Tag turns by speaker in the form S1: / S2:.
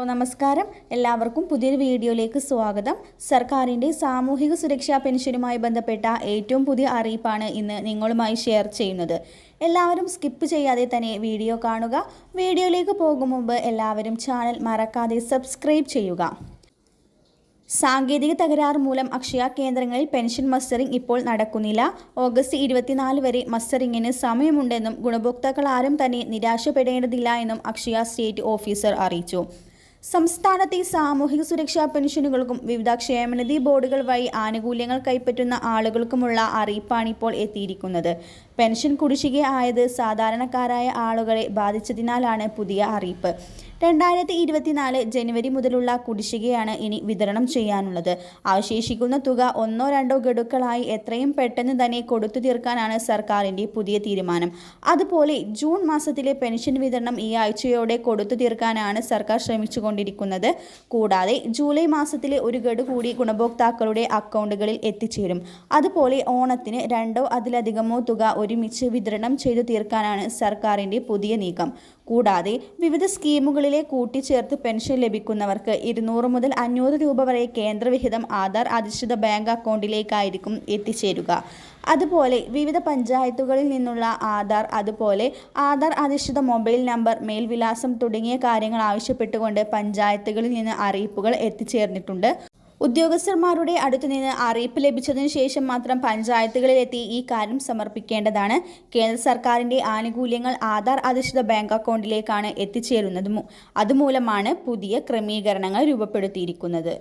S1: നമസ്കാരം, എല്ലാവർക്കും പുതിയൊരു വീഡിയോയിലേക്ക് സ്വാഗതം. സർക്കാരിൻ്റെ സാമൂഹിക സുരക്ഷാ പെൻഷനുമായി ബന്ധപ്പെട്ട ഏറ്റവും പുതിയ അറിയിപ്പാണ് ഇന്ന് നിങ്ങളുമായി ഷെയർ ചെയ്യുന്നത്. എല്ലാവരും സ്കിപ്പ് ചെയ്യാതെ തന്നെ വീഡിയോ കാണുക. വീഡിയോയിലേക്ക് പോകും മുമ്പ് എല്ലാവരും ചാനൽ മറക്കാതെ സബ്സ്ക്രൈബ് ചെയ്യുക. സാങ്കേതിക തകരാറ് മൂലം അക്ഷയ കേന്ദ്രങ്ങളിൽ പെൻഷൻ മസ്റ്ററിംഗ് ഇപ്പോൾ നടക്കുന്നില്ല. ഓഗസ്റ്റ് 24 വരെ മസ്റ്ററിംഗിന് സമയമുണ്ടെന്നും ഗുണഭോക്താക്കൾ ആരും തന്നെ നിരാശപ്പെടേണ്ടതില്ല എന്നും അക്ഷയ സ്റ്റേറ്റ് ഓഫീസർ അറിയിച്ചു. സംസ്ഥാനത്തെ സാമൂഹിക സുരക്ഷാ പെൻഷനുകൾക്കും വിവിധ ക്ഷേമനിധി ബോർഡുകൾ വഴി ആനുകൂല്യങ്ങൾ കൈപ്പറ്റുന്ന ആളുകൾക്കുമുള്ള അറിയിപ്പാണ് ഇപ്പോൾ എത്തിയിരിക്കുന്നത്. പെൻഷൻ കുടിശ്ശിക ആയത് സാധാരണക്കാരായ ആളുകളെ ബാധിച്ചതിനാലാണ് പുതിയ അറിയിപ്പ്. 2024 ജനുവരി മുതലുള്ള കുടിശ്ശികയാണ് ഇനി വിതരണം ചെയ്യാനുള്ളത്. അവശേഷിക്കുന്ന തുക 1-2 ഗഡുക്കളായി എത്രയും പെട്ടെന്ന് തന്നെ കൊടുത്തു തീർക്കാനാണ് സർക്കാരിൻ്റെ പുതിയ തീരുമാനം. അതുപോലെ ജൂൺ മാസത്തിലെ പെൻഷൻ വിതരണം ഈ ആഴ്ചയോടെ കൊടുത്തു തീർക്കാനാണ് സർക്കാർ ശ്രമിച്ചുകൊണ്ടിരിക്കുന്നത്. കൂടാതെ ജൂലൈ മാസത്തിലെ ഒരു ഗഡു കൂടി ഗുണഭോക്താക്കളുടെ അക്കൗണ്ടുകളിൽ എത്തിച്ചേരും. അതുപോലെ ഓണത്തിന് 2 അതിലധികമോ തുക ഒരുമിച്ച് വിതരണം ചെയ്തു തീർക്കാനാണ് സർക്കാരിൻ്റെ പുതിയ നീക്കം. കൂടാതെ വിവിധ സ്കീമുകളിലെ കൂട്ടിച്ചേർത്ത് പെൻഷൻ ലഭിക്കുന്നവർക്ക് 200 മുതൽ 500 രൂപ വരെ കേന്ദ്രവിഹിതം ആധാർ അധിഷ്ഠിത ബാങ്ക് അക്കൗണ്ടിലേക്കായിരിക്കും എത്തിച്ചേരുക. അതുപോലെ വിവിധ പഞ്ചായത്തുകളിൽ നിന്നുള്ള അതുപോലെ ആധാർ അധിഷ്ഠിത മൊബൈൽ നമ്പർ, മേൽവിലാസം തുടങ്ങിയ കാര്യങ്ങൾ ആവശ്യപ്പെട്ടുകൊണ്ട് പഞ്ചായത്തുകളിൽ നിന്ന് അറിയിപ്പുകൾ എത്തിച്ചേർന്നിട്ടുണ്ട്. ഉദ്യോഗസ്ഥന്മാരുടെ അടുത്തുനിന്ന് അറിയിപ്പ് ലഭിച്ചതിനു ശേഷം മാത്രം പഞ്ചായത്തുകളിലെത്തി ഈ കാര്യം സമർപ്പിക്കേണ്ടതാണ്. കേന്ദ്ര സർക്കാരിൻ്റെ ആനുകൂല്യങ്ങൾ ആധാർ അധിഷ്ഠിത ബാങ്ക് അക്കൗണ്ടിലേക്കാണ് എത്തിച്ചേരുന്നത്. അതുമൂലമാണ് പുതിയ ക്രമീകരണങ്ങൾ രൂപപ്പെടുത്തിയിരിക്കുന്നത്.